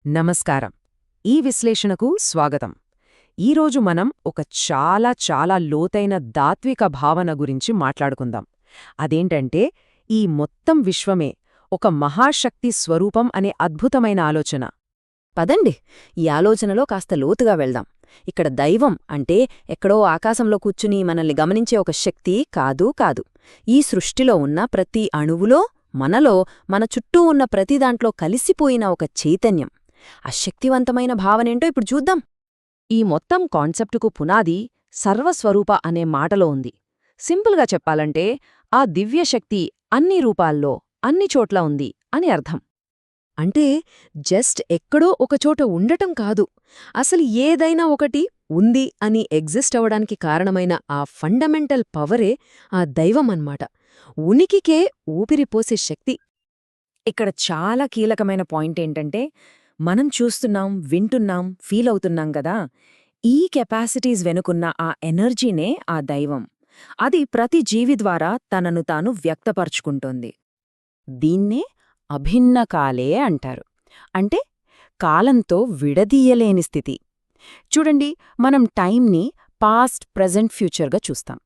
నమస్కారం. ఈ విశ్లేషణకు స్వాగతం. ఈరోజు మనం ఒక చాలా లోతైన తాత్విక భావన గురించి మాట్లాడుకుందాం. అదేంటంటే, ఈ మొత్తం విశ్వమే ఒక మహాశక్తి స్వరూపం అనే అద్భుతమైన ఆలోచన. పదండి, ఈ ఆలోచనలో కాస్త లోతుగా వెళ్దాం. ఇక్కడ దైవం అంటే ఎక్కడో ఆకాశంలో కూర్చుని మనల్ని గమనించే ఒక శక్తి కాదు. ఈ సృష్టిలో ఉన్న ప్రతి అణువులో, మనలో, మన చుట్టూ ఉన్న ప్రతి దాంట్లో కలిసిపోయిన ఒక చైతన్యం. ఆ శక్తివంతమైన భావనేంటో ఇప్పుడు చూద్దాం. ఈ మొత్తం కాన్సెప్టుకు పునాది సర్వస్వరూప అనే మాటలో ఉంది. సింపుల్గా చెప్పాలంటే, ఆ దివ్యశక్తి అన్ని రూపాల్లో, అన్ని చోట్ల ఉంది అని అర్థం. అంటే జస్ట్ ఎక్కడో ఒకచోట ఉండటం కాదు, అసలు ఏదైనా ఒకటి ఉంది అని ఎగ్జిస్ట్ అవ్వడానికి కారణమైన ఆ ఫండమెంటల్ పవరే ఆ దైవం అన్నమాట. ఉనికికే ఊపిరిపోసే శక్తి. ఇక్కడ చాలా కీలకమైన పాయింట్ ఏంటంటే, మనం చూస్తున్నాం, వింటున్నాం, ఫీల్ అవుతున్నాం గదా, ఈ కెపాసిటీస్ వెనుకున్న ఆ ఎనర్జీనే ఆ దైవం. అది ప్రతి జీవి ద్వారా తనను తాను వ్యక్తపరుచుకుంటోంది. దీన్నే అభిన్న కాలే అంటారు. అంటే కాలంతో విడదీయలేని స్థితి. చూడండి, మనం టైంని పాస్ట్, ప్రెజెంట్, ఫ్యూచర్గా చూస్తాం.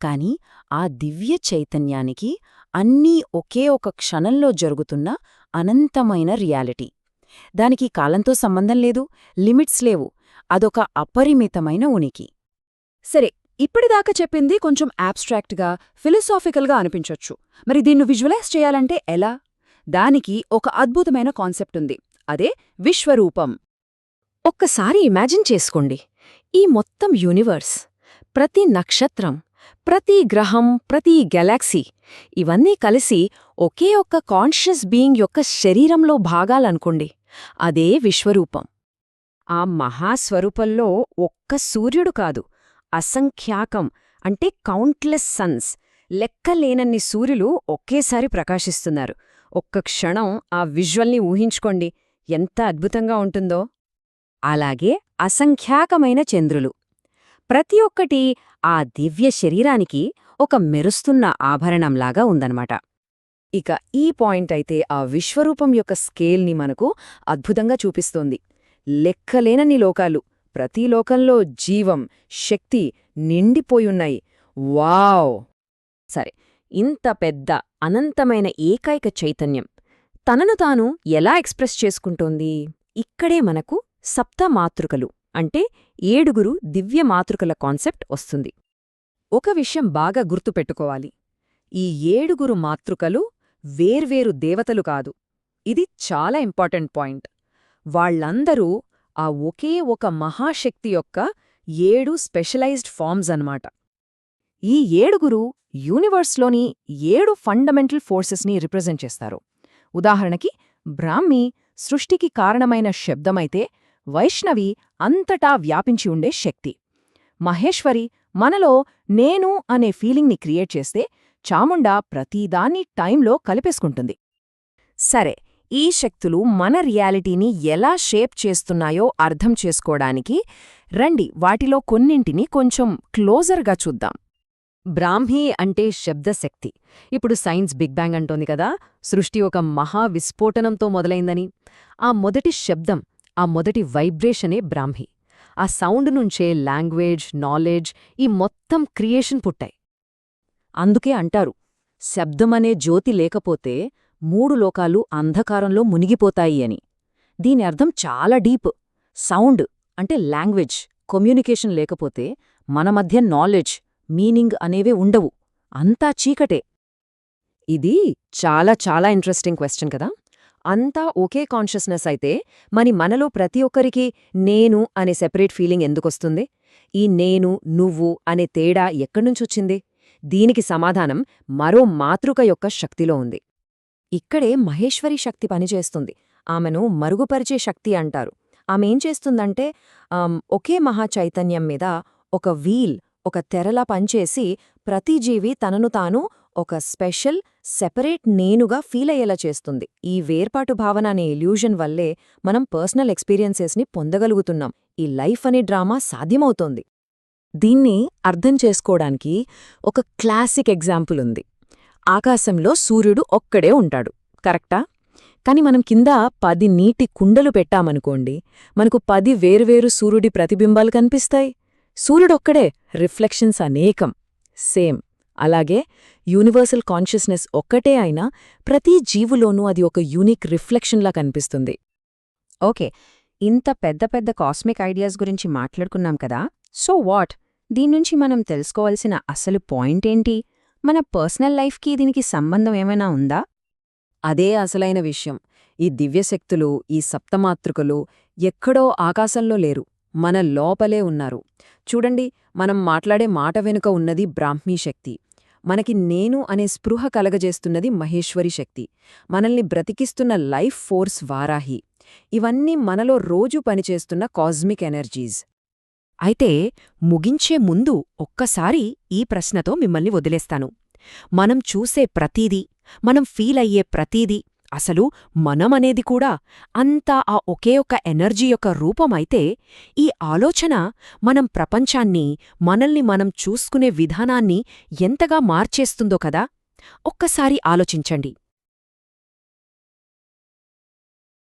కాని ఆ దివ్య చైతన్యానికి అన్నీ ఒకే ఒక క్షణంలో జరుగుతున్న అనంతమైన రియాలిటీ. దానికి కాలంతో సంబంధం లేదు, లిమిట్స్ లేవు. అదొక అపరిమితమైన ఉనికి. సరే, ఇప్పటిదాకా చెప్పింది కొంచెం యాబ్స్ట్రాక్ట్గా, ఫిలసాఫికల్గా అనిపించొచ్చు. మరి దీన్ని విజువలైజ్ చేయాలంటే ఎలా? దానికి ఒక అద్భుతమైన కాన్సెప్ట్ ఉంది. అదే విశ్వరూపం. ఒక్కసారి ఇమాజిన్ చేసుకోండి, ఈ మొత్తం యూనివర్స్, ప్రతి నక్షత్రం, ప్రతి గ్రహం, ప్రతి గెలాక్సీ, ఇవన్నీ కలిసి ఒకే ఒక్క కాన్షియస్ బీయింగ్ యొక్క శరీరంలో భాగాలనుకోండి. అదే విశ్వరూపం. ఆ మహాస్వరూపంలో ఒక్క సూర్యుడు కాదు, అసంఖ్యాకం అంటే కౌంట్లెస్ సన్స్, లెక్కలేనన్ని సూర్యులు ఒకేసారి ప్రకాశిస్తున్నారు. ఒక్క క్షణం ఆ విజువల్ని ఊహించుకోండి, ఎంత అద్భుతంగా ఉంటుందో. అలాగే అసంఖ్యాకమైన చంద్రులు, ప్రతి ఒక్కటి ఆ దివ్య శరీరానికి ఒక మెరుస్తున్న ఆభరణంలాగా ఉందన్నమాట. ఇక ఈ పాయింట్ అయితే ఆ విశ్వరూపం యొక్క స్కేల్ని మనకు అద్భుతంగా చూపిస్తోంది. లెక్కలేనన్ని లోకాలు, ప్రతి లోకంలో జీవం, శక్తి నిండిపోయున్నాయి. వావ్! సరే, ఇంత పెద్ద అనంతమైన ఏకైక చైతన్యం తనను తాను ఎలా ఎక్స్ప్రెస్ చేసుకుంటోంది? ఇక్కడే మనకు సప్తమాతృకలు అంటే 7 దివ్య మాతృకల కాన్సెప్ట్ వస్తుంది. ఒక విషయం బాగా గుర్తుపెట్టుకోవాలి, ఈ 7 మాతృకలు వేర్వేరు దేవతలు కాదు. ఇది చాలా ఇంపార్టెంట్ పాయింట్. వాళ్లందరూ ఆ ఒకే ఒక మహాశక్తి యొక్క 7 స్పెషలైజ్డ్ ఫార్మ్స్ అన్నమాట. ఈ 7 యూనివర్స్లోని 7 ఫండమెంటల్ ఫోర్సెస్ని రిప్రజెంట్ చేస్తారు. ఉదాహరణకి, బ్రాహ్మి సృష్టికి కారణమైన శబ్దమైతే, వైష్ణవి అంతటా వ్యాపించి ఉండే శక్తి, మహేశ్వరి మనలో నేను అనే ఫీలింగ్ని క్రియేట్ చేస్తే, చాముండా ప్రతిదాన్ని టైంలో కలిపేసుకుంటుంది. సరే, ఈ శక్తులు మన రియాలిటీని ఎలా షేప్ చేస్తున్నాయో అర్థం చేసుకోవడానికి రండి వాటిలో కొన్నింటిని కొంచెం క్లోజర్గా చూద్దాం. బ్రాహ్మీ అంటే శబ్దశక్తి. ఇప్పుడు సైన్స్ బిగ్ బ్యాంగ్ అంటోంది కదా, సృష్టి ఒక మహా విస్ఫోటనంతో మొదలైందని. ఆ మొదటి శబ్దం, ఆ మొదటి వైబ్రేషనే బ్రాహ్మీ. ఆ సౌండ్ నుంచే లాంగ్వేజ్, నాలెడ్జ్, ఈ మొత్తం క్రియేషన్ పుట్టాయి. అందుకే అంటారు, శబ్దమనే జ్యోతి లేకపోతే 3 లోకాలు అంధకారంలో మునిగిపోతాయి అని. దీని అర్థం చాలా డీప్. సౌండ్ అంటే లాంగ్వేజ్, కమ్యూనికేషన్ లేకపోతే మన మధ్య నాలెడ్జ్, మీనింగ్ అనేవే ఉండవు, అంతా చీకటే. ఇది చాలా ఇంట్రెస్టింగ్ క్వశ్చన్ కదా. అంతా ఒకే కాన్షియస్నెస్ అయితే మనలో ప్రతి ఒక్కరికి నేను అనే సెపరేట్ ఫీలింగ్ ఎందుకొస్తుంది? ఈ నేను, నువ్వు అనే తేడా ఎక్కడ్నుంచొచ్చింది? దీనికి సమాధానం మరో మాతృక యొక్క శక్తిలో ఉంది. ఇక్కడే మహేశ్వరి శక్తి పనిచేస్తుంది. ఆమెను మరుగుపరిచే శక్తి అంటారు. ఆమెం చేస్తుందంటే, ఒకే మహాచైతన్యం మీద ఒక వీల్, ఒక తెరలా పనిచేసి ప్రతి జీవి తనను తాను ఒక స్పెషల్, సెపరేట్ నేనుగా ఫీల్ అయ్యేలా చేస్తుంది. ఈ వేర్పాటు భావన అనే ఇల్యూజన్ వల్లే మనం పర్సనల్ ఎక్స్పీరియన్సెస్ని పొందగలుగుతున్నాం. ఈ లైఫ్ అనే డ్రామా సాధ్యమవుతోంది. దీన్ని అర్థం చేసుకోవడానికి ఒక క్లాసిక్ ఎగ్జాంపుల్ ఉంది. ఆకాశంలో సూర్యుడు ఒక్కడే ఉంటాడు, కరెక్టా? కాని మనం కింద 10 నీటి కుండలు పెట్టామనుకోండి, మనకు 10 వేరువేరు సూర్యుడి ప్రతిబింబాలు కనిపిస్తాయి. సూర్యుడొక్కడే, రిఫ్లెక్షన్స్ అనేకం. సేమ్ అలాగే యూనివర్సల్ కాన్షియస్నెస్ ఒక్కటే అయినా ప్రతి జీవులోనూ అది ఒక యూనిక్ రిఫ్లెక్షన్లా కనిపిస్తుంది. ఓకే, ఇంత పెద్ద పెద్ద కాస్మిక్ ఐడియాస్ గురించి మాట్లాడుకున్నాం కదా, సో వాట్? దీన్నుంచి మనం తెలుసుకోవాల్సిన అసలు పాయింట్ ఏంటి? మన పర్సనల్ లైఫ్కి దీనికి సంబంధం ఏమైనా ఉందా? అదే అసలైన విషయం. ఈ దివ్యశక్తులు, ఈ సప్తమాతృకలు ఎక్కడో ఆకాశంలో లేరు, మన లోపలే ఉన్నారు. చూడండి, మనం మాట్లాడే మాట వెనుక ఉన్నది బ్రాహ్మీ శక్తి. మనకి నేను అనే స్పృహ కలగజేస్తున్నది మహేశ్వరి శక్తి. మనల్ని బ్రతికిస్తున్న లైఫ్ ఫోర్స్ వారాహి. ఇవన్నీ మనలో రోజూ పనిచేస్తున్న కాస్మిక్ ఎనర్జీస్. అయితే ముగించే ముందు ఒక్కసారి ఈ ప్రశ్నతో మిమ్మల్ని వదిలేస్తాను. మనం చూసే ప్రతీదీ, మనం ఫీలయ్యే ప్రతీదీ, అసలు మనమనేది కూడా అంతా ఆ ఒకే ఒక్క ఎనర్జీ యొక్క రూపమైతే, ఈ ఆలోచన మనం ప్రపంచాన్ని, మనల్ని మనం చూసుకునే విధానాన్ని ఎంతగా మార్చేస్తుందో కదా. ఒక్కసారి ఆలోచించండి.